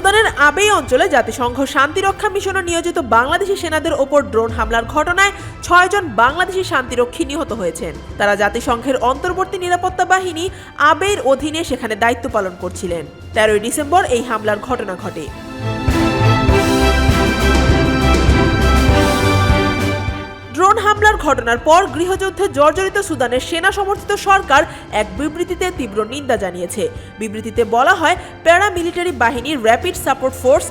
সুদানের আবেই অঞ্চলে জাতিসংঘ শান্তিরক্ষা মিশনে নিয়োজিত বাংলাদেশি সেনাদের ওপর ড্রোন হামলার ঘটনায় ৬ জন বাংলাদেশি শান্তিরক্ষী নিহত হয়েছেন। তারা জাতিসংঘের অন্তর্বর্তী নিরাপত্তা বাহিনী আবেইর অধীনে সেখানে দায়িত্ব পালন করছিলেন। ১৩ ডিসেম্বর এই হামলার ঘটনা ঘটে। ড্রোন হামলার ঘটনার পর গৃহযুদ্ধে জর্জরিত সুদানের সেনা সমর্থিত সরকার এক বিবৃতিতে তীব্র নিন্দা জানিয়েছে। বিবৃতিতে বলা হয়, প্যারামিলিটারি বাহিনীর র্যাপিড সাপোর্ট ফোর্স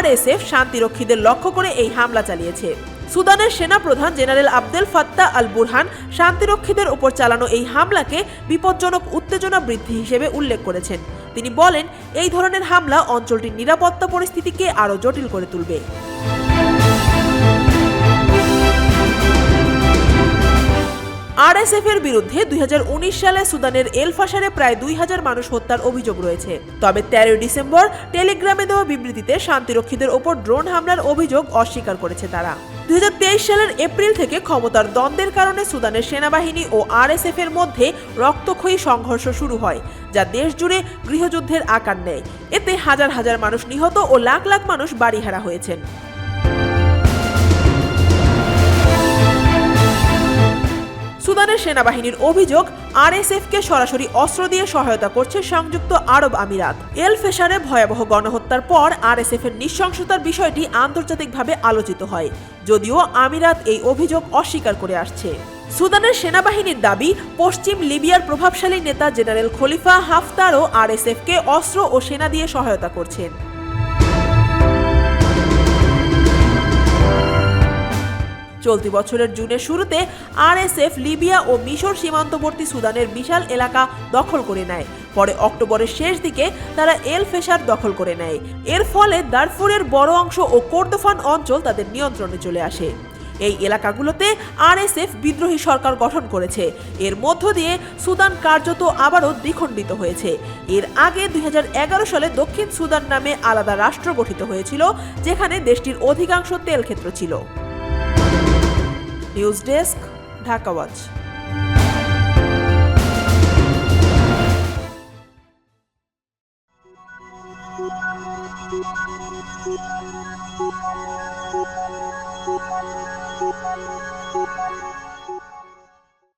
RSF শান্তিরক্ষীদের লক্ষ্য করে এই হামলা চালিয়েছে। সুদানের সেনাপ্রধান general Abdel Fattah al Burhan শান্তিরক্ষীদের উপর চালানো এই হামলাকে বিপজ্জনক উত্তেজনা বৃদ্ধি হিসেবে উল্লেখ করেছেন। তিনি বলেন, এই ধরনের হামলা অঞ্চলটির নিরাপত্তা পরিস্থিতিকে আরও জটিল করে তুলবে। RSF এর বিরুদ্ধে ২০১৯ সালে সুদানের এল ফাশারে প্রায় ২,০০০ মানুষ হত্যার অভিযোগ রয়েছে। তবে ১৩ ডিসেম্বর টেলিগ্রামে দেওয়া বিবৃতিতে শান্তিরক্ষীদের ওপর ড্রোন হামলার অভিযোগ অস্বীকার করেছে তারা। ২০২৩ সালের এপ্রিল থেকে ক্ষমতার দ্বন্দ্বের কারণে সুদানের সেনাবাহিনী ও RSF এর মধ্যে রক্তক্ষয়ী সংঘর্ষ শুরু হয়, যা দেশ জুড়ে গৃহযুদ্ধের আকার নেয়। এতে হাজার হাজার মানুষ নিহত ও লাখ লাখ মানুষ বাড়িহারা হয়েছেন। সুদানের সেনাবাহিনীর অভিযোগ, RSF-কে সরাসরি অস্ত্র দিয়ে সহায়তা করছে সংযুক্ত আরব আমিরাত। এল ফেশারে ভয়াবহ গণহত্যার পর RSF-এর নৃশংসতার বিষয়টি আন্তর্জাতিকভাবে আলোচিত হয়, যদিও আমিরাত এই অভিযোগ অস্বীকার করে আসছে। সুদানের সেনাবাহিনীর দাবি, পশ্চিম লিবিয়ার প্রভাবশালী নেতা জেনারেল খলিফা হাফতারও RSF-কে অস্ত্র ও সেনা দিয়ে সহায়তা করছেন। চলতি বছরের জুনের শুরুতে RSF লিবিয়া ও মিশর সীমান্তবর্তী সুদানের বিশাল এলাকা দখল করে নেয়। পরে অক্টোবরের শেষ দিকে তারা এল ফেশার দখল করে নেয়। এর ফলে দারফুরের বড় অংশ ও কোর্দোফান অঞ্চল তাদের নিয়ন্ত্রণে চলে আসে। এই এলাকাগুলোতে RSF বিদ্রোহী সরকার গঠন করেছে। এর মধ্য দিয়ে সুদান কার্যত আবারও দ্বিখণ্ডিত হয়েছে। এর আগে ২০১১ সালে দক্ষিণ সুদান নামে আলাদা রাষ্ট্র গঠিত হয়েছিল, যেখানে দেশটির অধিকাংশ তেল ক্ষেত্র ছিল। News desk, Dhaka watch.